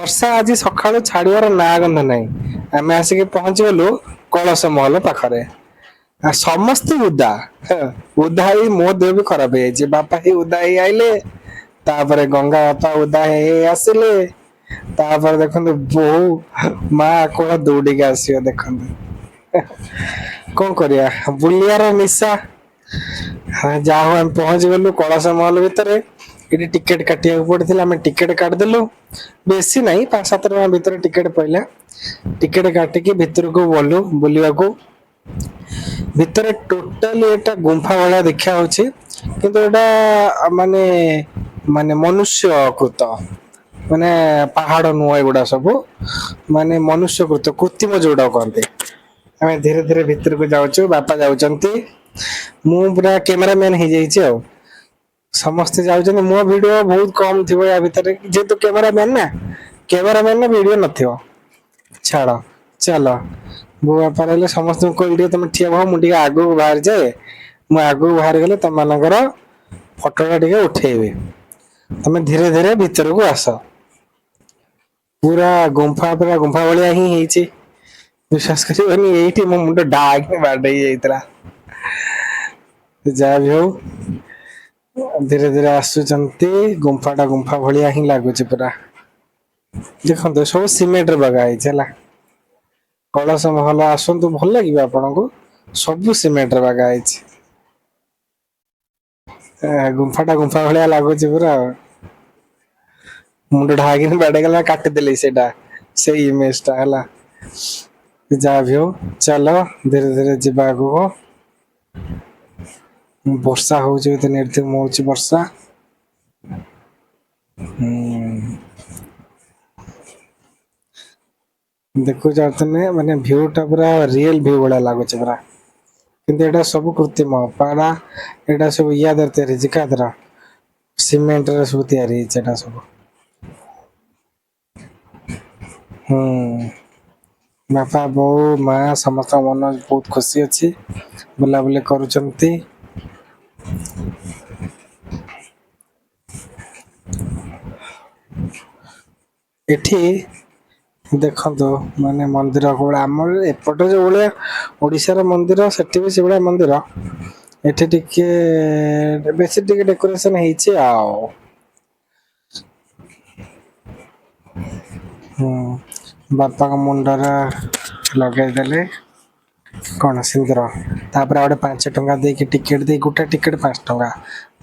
ବର୍ଷା ଆଜି ସକାଳୁ ଛାଡିବାର ନାଁ ଗନ୍ଧ ନାହିଁ। ଆମେ ଆସିକି ପହଞ୍ଚିଗଲୁ କଳସ ମହଲ ପାଖରେ। ଆ ସମସ୍ତେ ଓଦା ଓଦା ହେଇ ମୋ ଦେହ ବି ଖରାପ ହେଇଯାଇଛି। ବାପା ହେଇ ଓଦା ହେଇ ଆଇଲେ, ତାପରେ ଗଙ୍ଗା ବାପା ଓଦା ହେଇ ହେଇ ଆସିଲେ, ତାପରେ ଦେଖନ୍ତୁ ବୋଉ ମା କୋଳ ଦୌଡିକି ଆସିବ ଦେଖନ୍ତୁ। କଣ କରିବା ବୁଲିବାର ନିଶା। ଯାହା ହଉ ଆମେ ପହଞ୍ଚି ଗଲୁ କଳସ ମହଲ ଭିତରେ। ଏଠି ଟିକେଟ କାଟିବାକୁ ପଡିଥିଲା, ଆମେ ଟିକେଟ କାଟିଦେଲୁ। ବେଶୀ ନାହିଁ 5-7 ଟଙ୍କା ଭିତରେ ଟିକେଟ ପଇଲା। ଟିକେଟ କାଟିକି ଭିତରକୁ ଗଲୁ ବୁଲିବାକୁ। ଭିତରେ ଟୋଟାଲି ଏଟା ଗୁମ୍ଫା ଭଳିଆ ଦେଖା ହଉଛି, କିନ୍ତୁ ଏଇଟା ମାନେ ମାନେ ମନୁଷ୍ୟକୃତ। ମାନେ ପାହାଡ ନୁହଁ ଏଗୁଡା ସବୁ, ମାନେ ମନୁଷ୍ୟକୃତ କୃତ୍ରିମ ଯୋଉଟା କହନ୍ତି। ଆମେ ଧୀରେ ଧୀରେ ଭିତରକୁ ଯାଉଛୁ, ବାପା ଯାଉଛନ୍ତି, ମୁଁ ପୁରା କ୍ୟାମେରା ମ୍ୟାନ ହେଇଯାଇଛି ଆଉ। ସମସ୍ତେ ଯାଉଛନ୍ତି, ମୋ ଭିଡିଓ ବହୁତ କମ ଥିବ ୟା ଭିତରେ, ଯେହେତୁ କ୍ୟାମେରା ମ୍ୟାନ ନା। କ୍ୟାମେରା ମ୍ୟାନ ଭିଡିଓ ନଥିବ। ଛାଡ ଚାଲ। ବୋଉ ବାପା ରହିଲେ, ସମସ୍ତଙ୍କୁ କହିଲି ଟିକେ ତମେ ଠିଆ ହୁଅ, ମୁଁ ଟିକେ ଆଗକୁ ବାହାରିଯାଏ। ମୁଁ ଆଗକୁ ବାହାରିଗଲେ ତମ ମାନଙ୍କର ଫଟୋ ଟା ଟିକେ ଉଠେଇବି। ତମେ ଧୀରେ ଧୀରେ ଭିତରକୁ ଆସ। ପୁରା ଗୁମ୍ଫା ଭଳିଆ ହିଁ ହେଇଛି। ବିଶ୍ୱାସ କରିବନି ଏଇଠି ମୋ ମୁଣ୍ଡ ଢାଏ କିନି ବାଡେଇ ହେଇଯାଇଥିଲା। ଯାହା ବି ହଉ ଧୀରେ ଧୀରେ ଆସୁଛନ୍ତି, ଗୁମ୍ଫା ଟା ଗୁମ୍ଫା ଭଳିଆ ହିଁ ଲାଗୁଛି ପୁରା। ଦେଖନ୍ତୁ ସବୁ ସିମେଣ୍ଟରେ ବାଗା ହେଇଛି ହେଲା। କଳସ ମହଲ ଆସନ୍ତୁ, ଭଲ ଲାଗିବ ଆପଣଙ୍କୁ। ସବୁ ସିମେଣ୍ଟରେ ବାଗା ହେଇଛି। ଗୁମ୍ଫା ଟା ଗୁମ୍ଫା ଭଳିଆ ଲାଗୁଛି ପୁରା ଆଉ। ମୁଣ୍ଡ ଢାଏ କିନି ବାଡେଇଲା କାଟିଦେଲି ସେଇଟା, ସେଇ ଇମେଜ ଟା ହେଲା। ଯାହା ବି ହଉ ଚାଲ ଧୀରେ ଧୀରେ ଯିବା ଆଗକୁ। ବର୍ଷା ହଉଛି ବୋଧେ, ନିର୍ଦ୍ଧୁମ ହଉଛି ବର୍ଷା। ଦେଖୁଛନ୍ତି ମାନେ ଭିଉ ଟା ପୁରା ରିଅଲ ଭିଉ ଭଳିଆ ଲାଗୁଛି ପୁରା। କିନ୍ତୁ ଏଇଟା ସବୁ କୃତ୍ରିମ ପାରା, ଏଇଟା ସବୁ ୟା ଦେହରେ ତିଆରି ହେଇଛି କାଦ୍ର। ସିମେଣ୍ଟରେ ସବୁ ତିଆରି ହେଇଛି ଏଟା ସବୁ। ହୁଁ। ବାପା ବୋଉ ମା ସମସ୍ତଙ୍କ ମନ ବହୁତ ଖୁସି ଅଛି, ବୁଲାବୁଲି କରୁଛନ୍ତି। ଏଠି ଦେଖନ୍ତୁ ମାନେ ମନ୍ଦିର କୋଉଭଳିଆ, ଆମର ଏପଟେ ଯୋଉ ଭଳିଆ ଓଡିଶାର ମନ୍ଦିର, ସେଠି ବି ସେଇଭଳିଆ ମନ୍ଦିର। ଏଠି ଟିକେ ବେଶୀ ଟିକେ ଡେକୋରେସନ ହେଇଛି ଆଉ। ହୁଁ ବାପାଙ୍କ ମୁଣ୍ଡରେ ଲଗେଇଦେଲି କଣ ସିନ୍ଦୁର, ତାପରେ ଆଉ ଗୋଟେ 5 ଟଙ୍କା ଦେଇକି ଟିକେଟ ଦେଇ, ଗୋଟେ ଟିକେଟ 5 ଟଙ୍କା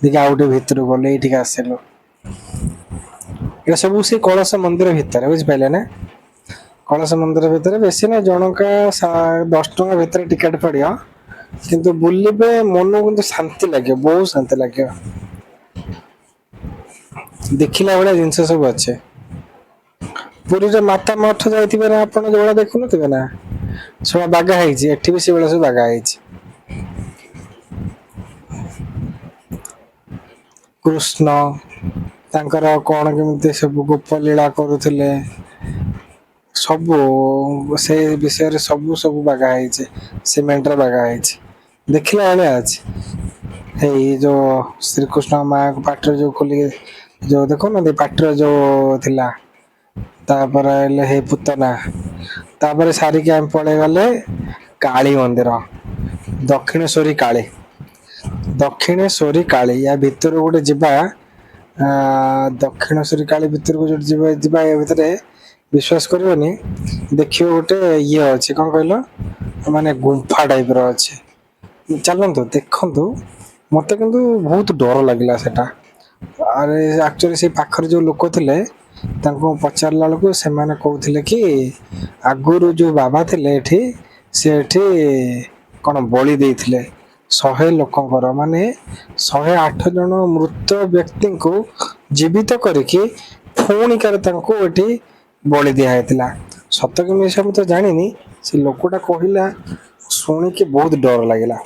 ଦେଇକି ଆଉ ଗୋଟେ ଭିତରକୁ ଗଲୁ, ଏଇଠିକି ଆସିଲୁ। ଏ ସବୁ ସେ କଳସ ମନ୍ଦିର ଭିତରେ ବୁଝିପାରିଲେ ନା। କଳସ ମନ୍ଦିର ଭିତରେ ବେଶୀ ନାହିଁ, ଜଣକା 10 ଟଙ୍କା ଭିତରେ ଟିକେଟ ପଡିବ। କିନ୍ତୁ ବୁଲିବେ ମନକୁ କିନ୍ତୁ ଶାନ୍ତି ଲାଗିବ, ବହୁତ ଶାନ୍ତି ଲାଗିବ। ଦେଖିଲା ଭଳିଆ ଜିନିଷ ସବୁ ଅଛି। ପୁରୀରେ ମାତା ମଠ ଯାଇଥିବେ ନା ଆପଣ, ଯୋଉଭଳିଆ ଦେଖୁନଥିବେ ନା। ସେଭଳିଆ ବାଗା ହେଇଛି, ଏଠି ବି ସେଇଭଳିଆ ସବୁ ବାଗା ହେଇଛି। କୃଷ୍ଣ ତାଙ୍କର କଣ କେମିତି ସବୁ ଗୋପ ଲୀଳା କରୁଥିଲେ। ସବୁ ସେ ବିଷୟରେ ସବୁ ବାଗା ହେଇଛି, ସିମେଣ୍ଟରେ ବାଗା ହେଇଛି। ଦେଖିଲା ଭଳିଆ ଅଛି। ଏଇ ଯୋଉ ଶ୍ରୀକୃଷ୍ଣ ମାଙ୍କ ପାଟିରେ ଯୋଉ ଖୋଲିକି ଯୋଉ ଦେଖୁନାହାନ୍ତି, ପାଟିରେ ଯୋଉ ଥିଲା। ତାପରେ ଆଇଲେ ହେଇ ପୁତନା, ତାପରେ ସାରିକି ଆମେ ପଳେଇ ଗଲେ କାଳୀ ମନ୍ଦିର, ଦକ୍ଷିଣେଶ୍ୱରୀ କାଳୀ। ଦକ୍ଷିଣେଶ୍ୱରୀ କାଳୀ, ୟା ଭିତରୁ ଗୋଟେ ଯିବା। ଦକ୍ଷିଣେଶ୍ୱରୀ କାଳୀ ଭିତରକୁ ଯୋଉଠି ଯିବା ୟା ଭିତରେ ବିଶ୍ଵାସ କରିବନି, ଦେଖିବ ଗୋଟେ ଇଏ ଅଛି, କଣ କହିଲ ମାନେ ଗୁମ୍ଫା ଟାଇପ ର ଅଛି। ଚାଲନ୍ତୁ ଦେଖନ୍ତୁ, ମତେ କିନ୍ତୁ ବହୁତ ଡର ଲାଗିଲା ସେଟା। ଆରେ ଆକ୍ଚୁଆଲି ସେ ପାଖରେ ଯୋଉ ଲୋକ ଥିଲେ, ତାଙ୍କୁ ପଚାରିଲା ବେଳକୁ ସେମାନେ କହୁଥିଲେ କି, ଆଗରୁ ଯୋଉ ବାବା ଥିଲେ ଏଠି, ସେ ଏଠି କଣ ବଳି ଦେଇଥିଲେ 100 ଲୋକଙ୍କର, ମାନେ 108 ଜଣ ମୃତ ବ୍ୟକ୍ତିଙ୍କୁ ଜୀବିତ କରିକି ପୁଣି ଥରେ ତାଙ୍କୁ ଏଠି ବଳି ଦିଆ ହେଇଥିଲା। ସତ କି ମିଛ ମୁଁ ତ ଜାଣିନି, ସେ ଲୋକଟା କହିଲା ଶୁଣିକି ବହୁତ ଡର ଲାଗିଲା।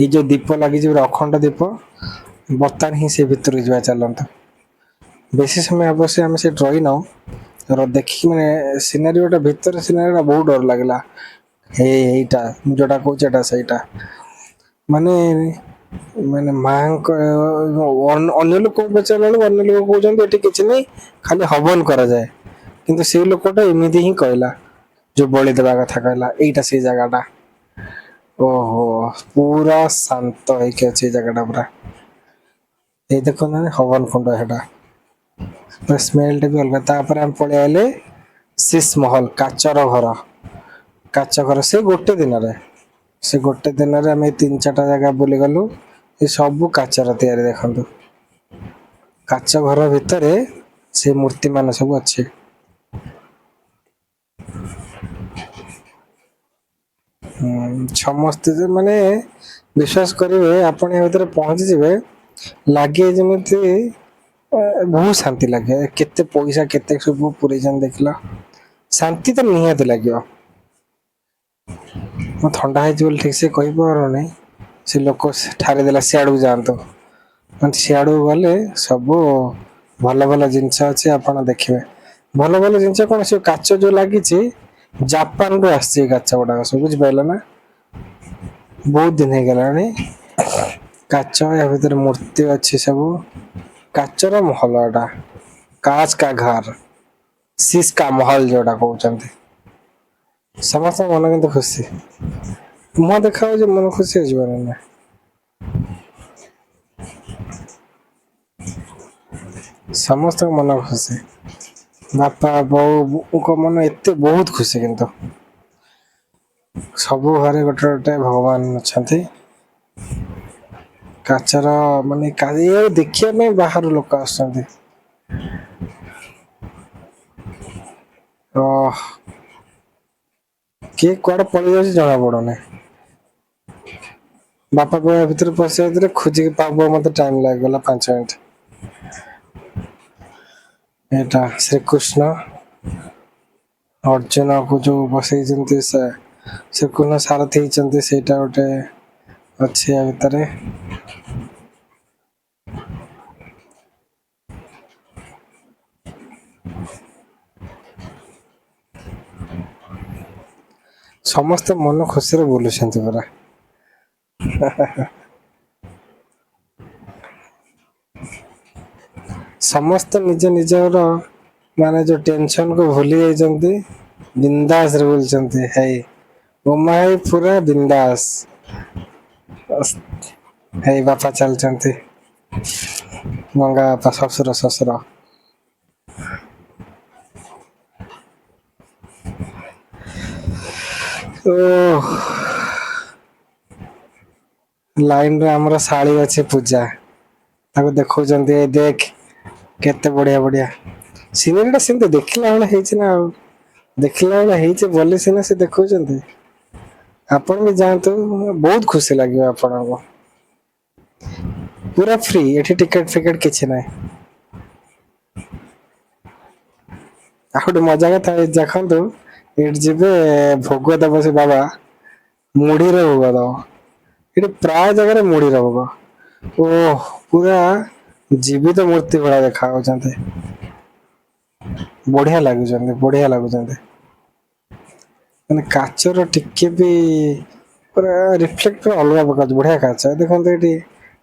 ଏଇ ଯୋଉ ଦୀପ ଲାଗିଛି ଗୋଟେ ଅଖଣ୍ଡ ଦୀପ, ବର୍ତ୍ତମାନ ହିଁ ସେ ଭିତରକୁ ଯିବା ଚାଲନ୍ତୁ। ବେଶୀ ସମୟ ଅବଶ୍ୟ ଆମେ ସେଠି ରହିନାହୁଁ, ଦେଖିକି ମାନେ ସିନାରୀ ଗୋଟେ ଭିତର ସିନାରୀ ଟା ବହୁତ ଡର ଲାଗିଲା। ଏଇଟା ମୁଁ ଯୋଉଟା କହୁଛି ଏଇଟା ସେଇଟା ମାନେ ମାନେ ମାଙ୍କ ଅନ୍ୟ ଲୋକଙ୍କୁ ପଚାରିଲା ବେଳକୁ ଅନ୍ୟ ଲୋକ କହୁଛନ୍ତି ଏଠି କିଛି ନାହିଁ, ଖାଲି ହବନ କରାଯାଏ। କିନ୍ତୁ ସେଇ ଲୋକଟା ଏମିତି ହିଁ କହିଲା, ଯୋଉ ବଳି ଦେବା କଥା କହିଲା ଏଇଟା ସେଇ ଜାଗାଟା। ଓହୋ, ପୁରା ଶାନ୍ତ ହେଇକି ଅଛି ଏଇ ଜାଗାଟା ପୁରା। ଏଇ ଦେଖୁନାହାନ୍ତି ହବନ କୁଣ୍ଡ ସେଟା, ସ୍ମେଲ ଟା ବି ଅଲଗା। ତାପରେ ଆମେ ପଳେଇ ଆଇଲେ ଶିଶ ମହଲ, କାଚର ଘର। କାଚ ଘର ସେ ଗୋଟେ ଦିନରେ, ସେ ଗୋଟେ ଦିନରେ ଆମେ 3-4ଟା ଜାଗା ବୁଲିଗଲୁ। ଏ ସବୁ କାଚର ତିଆରି ଦେଖନ୍ତୁ। କାଚ ଘର ଭିତରେ ସେ ମୂର୍ତ୍ତି ମାନ ସବୁ ଅଛି। ସମସ୍ତେ ଯେ ମାନେ ବିଶ୍ୱାସ କରିବେ, ଆପଣ ଏ ଭିତରେ ପହଞ୍ଚିଯିବେ ଲାଗେ ଯେମିତି ବହୁତ ଶାନ୍ତି ଲାଗେ। କେତେ ପଇସା କେତେ ସବୁ ପୁରେଇଛନ୍ତି ଦେଖିଲ, ଶାନ୍ତି ତ ନିହାତି ଲାଗିବ। ମୁଁ ଥଣ୍ଡା ହେଇଛି ବୋଲି ଠିକ ସେ କହିପାରୁନି, ସେ ଲୋକ ଠାରି ଦେଲା ସିଆଡକୁ ଯାଆନ୍ତୁ। ମାନେ ସିଆଡକୁ ଗଲେ ସବୁ ଭଲ ଭଲ ଜିନିଷ ଅଛି ଆପଣ ଦେଖିବେ। ଭଲ ଭଲ ଜିନିଷ କଣ, ସେ କାଚ ଯୋଉ ଲାଗିଛି ଜାପାନରୁୁ ଆସିଛି କାଚ ଗୁଡାକ ସବୁ, ବୁଝିପାରିଲ ନା। ବହୁତ ଦିନ ହେଇଗଲାଣି। କାଚ, ୟା ଭିତରେ ମୂର୍ତ୍ତି ଅଛି ସବୁ। କାଚର ମହଲ ଏଟା, କାଚ କା ଘର, ଶିଶ କା ମହଲ ଯୋଉଟା କହୁଛନ୍ତି। ସମସ୍ତଙ୍କ ମନ କିନ୍ତୁ ଖୁସି, ମୁହଁ ଦେଖା ହଉଛି ମନ ଖୁସି ହେଇଯିବନି ନା। ସମସ୍ତଙ୍କ ମନ ଖୁସି, ବାପା ବୋଉଙ୍କ ମନ ଏତେ ବହୁତ ଖୁସି। କିନ୍ତୁ ସବୁ ଘରେ ଗୋଟେ ଗୋଟେ ଭଗବାନ ଅଛନ୍ତି। କାଚର ମାନେ ଦେଖିବା ପାଇଁ ବାହାରୁ ଲୋକ ଆସୁଛନ୍ତି। ଓ, କିଏ କୁଆଡେ ପଳେଇ ଯାଉଛି ଜଣା ପଡୁନି। ବାପା କହିବା ଭିତରେ ପଶିବା ଭିତରେ ଖୋଜିକି ପାଉ ପାଉ ମତେ ଟାଇମ ଲାଗିଗଲା 5 ମିନିଟ। ଏଇଟା ଶ୍ରୀକୃଷ୍ଣ ଅର୍ଜୁନକୁ ଯୋଉ ବସେଇଛନ୍ତି, ଶ୍ରୀକୃଷ୍ଣ ସାରଥୀ ହେଇଛନ୍ତି, ସେଇଟା ଗୋଟେ ଅଛି ଆ ଭିତରେ। ସମସ୍ତେ ମନ ଖୁସିରେ ବୁଲୁଛନ୍ତି ପରା। ସମସ୍ତେ ନିଜ ନିଜର ମାନେ ଯୋଉ ଟେନସନ କୁ ଭୁଲି ଯାଇଛନ୍ତି, ବିନ୍ଦାସରେ ବୁଲୁଛନ୍ତି। ହେଇ ମୋମାଇ ପୁରା ବିନ୍ଦାସ। ହେଇ ବାପା ଚାଲିଛନ୍ତି, ମଙ୍ଗା ବାପା, ଶ୍ୱଶୁର। ଓ, ଲାଇନରେ ଆମର ଶାଳୀ ଅଛି ପୂଜା, ତାକୁ ଦେଖଉଛନ୍ତି ଏ ଦେଖ କେତେ ବଢିଆ ବଢିଆ ସିନେରୀ ଟା। ସେମିତି ଦେଖିଲା ଭଳିଆ ହେଇଛି ନା ଆଉ, ଦେଖିଲା ଭଳିଆ ହେଇଛି ବୋଲି ସିନା ସେ ଦେଖଉଛନ୍ତି। ଆପଣ ବି ଯାଆନ୍ତୁ, ବହୁତ ଖୁସି ଲାଗିବ ଆପଣଙ୍କୁ। ପୁରା ଫ୍ରି, ଏଠି ଟିକେଟ ଫିକେଟ କିଛି ନାହିଁ। ଆଉ ଗୋଟେ ମଜା କଥା ଦେଖନ୍ତୁ, ଏଇଠି ଯିବେ ଭୋଗ ଦବ ସେ ବାବା, ମୁଢିରେ ଭୋଗ ଦବ। ଏଠି ପ୍ରାୟ ଜାଗାରେ ମୁଢିର ଭୋଗ। ଓଃ, ପୁରା ଜୀବିତ ମୂର୍ତ୍ତି ଭଳିଆ ଦେଖା ଯାଉଛନ୍ତି। ବଢିଆ ଲାଗୁଛନ୍ତି, ବଢିଆ ଲାଗୁଛନ୍ତି। ମାନେ କାଚର ଟିକେ ବି ପୁରା ରିଫ୍ଲେକ୍ଟ ଅଲଗା ପ୍ରକାର, ବଢିଆ କାଚ। ଦେଖନ୍ତୁ ଏଠି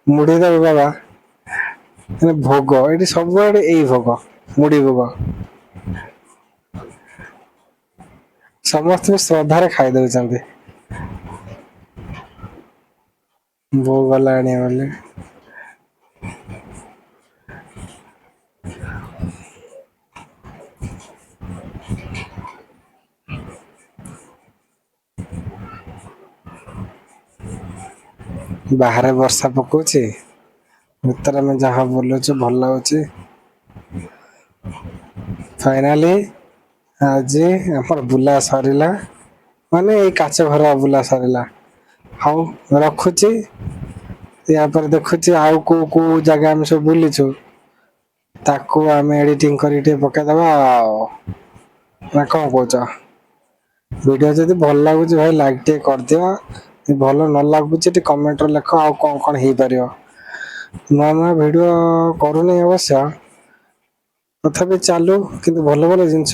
ମୁଢି ଦବ ବାବା, ଭୋଗ ଏଇଠି ସବୁଆଡେ ଏଇ ଭୋଗ, ମୁଢି ଭୋଗ। ସମସ୍ତେ ବି ଶ୍ରଦ୍ଧାରେ ଖାଇ ଦଉଛନ୍ତି। ବୋଉ ଗଲା ଆଣିବ ବୋଲି। ବାହାରେ ବର୍ଷା ପକଉଛି, ଭିତରେ ଆମେ ଯାହା ବୁଲୁଛୁ ଭଲ ଲାଗୁଛି। ଫାଇନାଲି ଆଜି ଆମର ବୁଲା ସରିଲା, ମାନେ ଏଇ କାଚ ଘର ବୁଲା ସରିଲା। ହଉ ରଖୁଛି, ୟାପରେ ଦେଖୁଛି ଆଉ କୋଉ କୋଉ ଜାଗା ଆମେ ସବୁ ବୁଲିଛୁ, ତାକୁ ଆମେ ଏଡିଟିଂ କରିକି ଟିକେ ପକେଇଦବା ଆଉ। ନା କଣ କହୁଛ? ଭିଡିଓ ଯଦି ଭଲ ଲାଗୁଛି ଭାଇ ଲାଇକ୍ ଟିକେ କରିଦିଅ। ଭଲ ନ ଲାଗୁଛି ଟିକେ କମେଣ୍ଟରେ ଲେଖ ଆଉ କଣ କଣ ହେଇପାରିବ। ନୂଆ ନୂଆ ଭିଡିଓ କରୁନି ଅବଶ୍ୟ, ତଥାପି ଚାଲୁ, କିନ୍ତୁ ଭଲ ଭଲ ଜିନିଷ